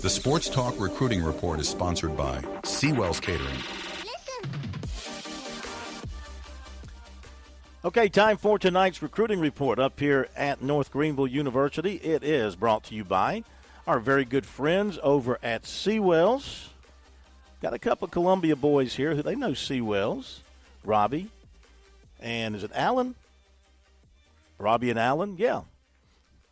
The Sports Talk Recruiting Report is sponsored by Seawell's Catering. Okay, time for tonight's recruiting report up here at North Greenville University. It is brought to you by our very good friends over at Seawell's. Got a couple of Columbia boys here who they know Seawell's. Robbie, and is it Alan? Robbie and Alan, yeah.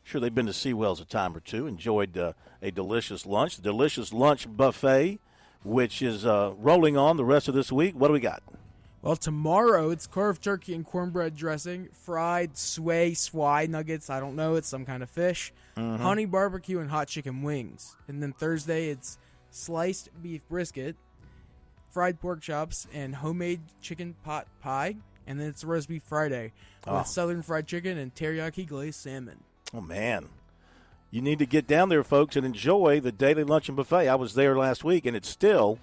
Sure, they've been to Seawell's a time or two. Enjoyed a delicious lunch. The delicious lunch buffet, which is rolling on the rest of this week. What do we got? Well, tomorrow it's carved turkey and cornbread dressing, fried swai nuggets. I don't know. It's some kind of fish. Honey barbecue and hot chicken wings. And then Thursday it's sliced beef brisket, fried pork chops, and homemade chicken pot pie. And then it's roast beef Friday with southern fried chicken and teriyaki glazed salmon. Oh, man. You need to get down there, folks, and enjoy the daily luncheon buffet. I was there last week, and it's still,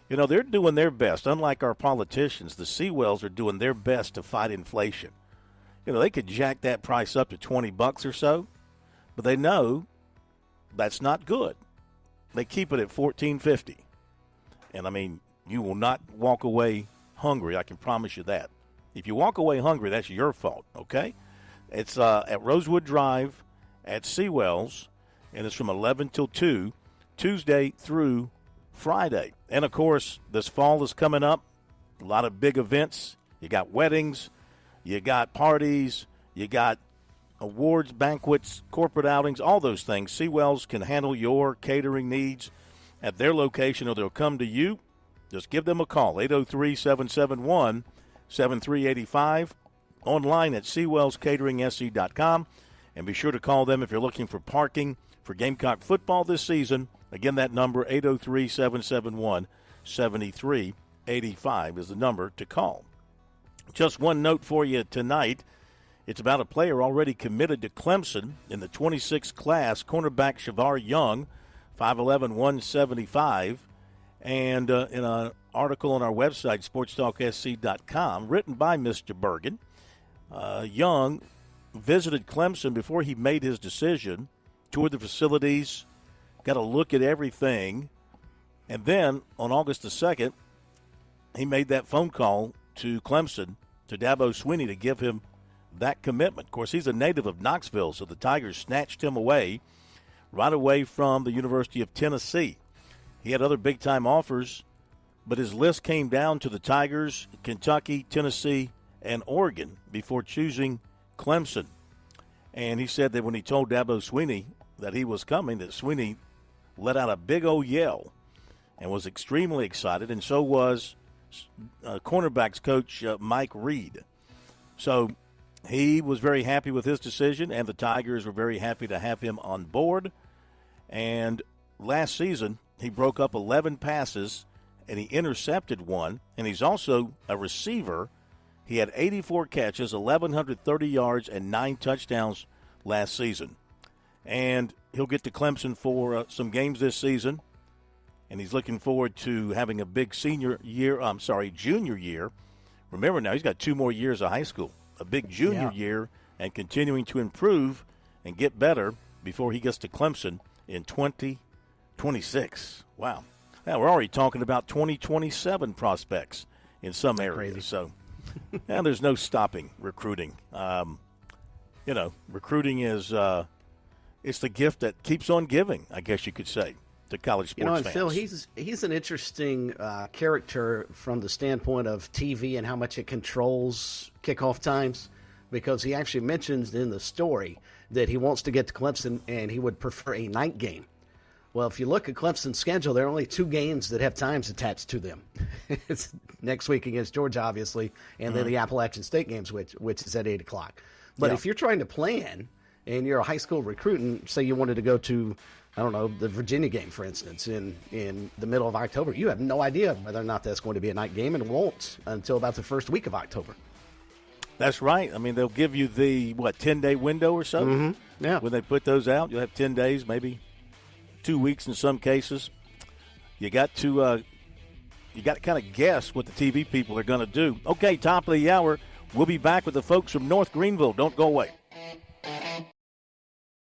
you know, they're doing their best. Unlike our politicians, the Seawells are doing their best to fight inflation. You know, they could jack that price up to $20 or so, but they know that's not good. They keep it at $14.50. And, I mean, you will not walk away hungry. I can promise you that. If you walk away hungry, that's your fault, okay? It's at Rosewood Drive at Seawells, and it's from 11 till 2, Tuesday through Friday. And, of course, this fall is coming up. A lot of big events. You got weddings. You got parties. You got awards, banquets, corporate outings, all those things. Seawells can handle your catering needs at their location, or they'll come to you. Just give them a call, 803-771-7385. Online at SeawellsCateringSC.com. And be sure to call them if you're looking for parking for Gamecock football this season. Again, that number, 803-771-7385 is the number to call. Just one note for you tonight. It's about a player already committed to Clemson in the 26th class, cornerback Shavar Young, 5'11", 175. And in an article on our website, SportsTalkSC.com, written by Mr. Bergen, Young visited Clemson before he made his decision, toured the facilities, got a look at everything, and then on August the 2nd, he made that phone call to Clemson, to Dabo Swinney, to give him that commitment. Of course, he's a native of Knoxville, so the Tigers snatched him away right away from the University of Tennessee. He had other big-time offers, but his list came down to the Tigers, Kentucky, Tennessee, and Oregon before choosing Clemson. And he said that when he told Dabo Swinney that he was coming, that Swinney let out a big old yell and was extremely excited, and so was cornerbacks coach Mike Reed. So he was very happy with his decision, and the Tigers were very happy to have him on board. And last season, he broke up 11 passes, and he intercepted one, and he's also a receiver. He had 84 catches, 1,130 yards, and 9 touchdowns last season. And he'll get to Clemson for some games this season, and he's looking forward to having a big junior year. Remember now, he's got 2 more years of high school, a big junior year, and continuing to improve and get better before he gets to Clemson in 2026. Wow. Now, we're already talking about 2027 prospects in some areas. Crazy. So, now there's no stopping recruiting. Recruiting is it's the gift that keeps on giving, I guess you could say, to college sports fans. Phil, he's an interesting character from the standpoint of TV and how much it controls kickoff times, because he actually mentions in the story that he wants to get to Clemson and he would prefer a night game. Well, if you look at Clemson's schedule, there are only 2 games that have times attached to them. It's next week against Georgia, obviously, and then the Appalachian State games, which is at 8 o'clock. But if you're trying to plan and you're a high school recruit and say you wanted to go to, I don't know, the Virginia game, for instance, in the middle of October, you have no idea whether or not that's going to be a night game, and won't until about the first week of October. That's right. I mean, they'll give you the, 10-day window or so? Mm-hmm. Yeah. When they put those out, you'll have 10 days, maybe 2 weeks in some cases. You got to kind of guess what the TV people are going to do. Okay, top of the hour. We'll be back with the folks from North Greenville. Don't go away.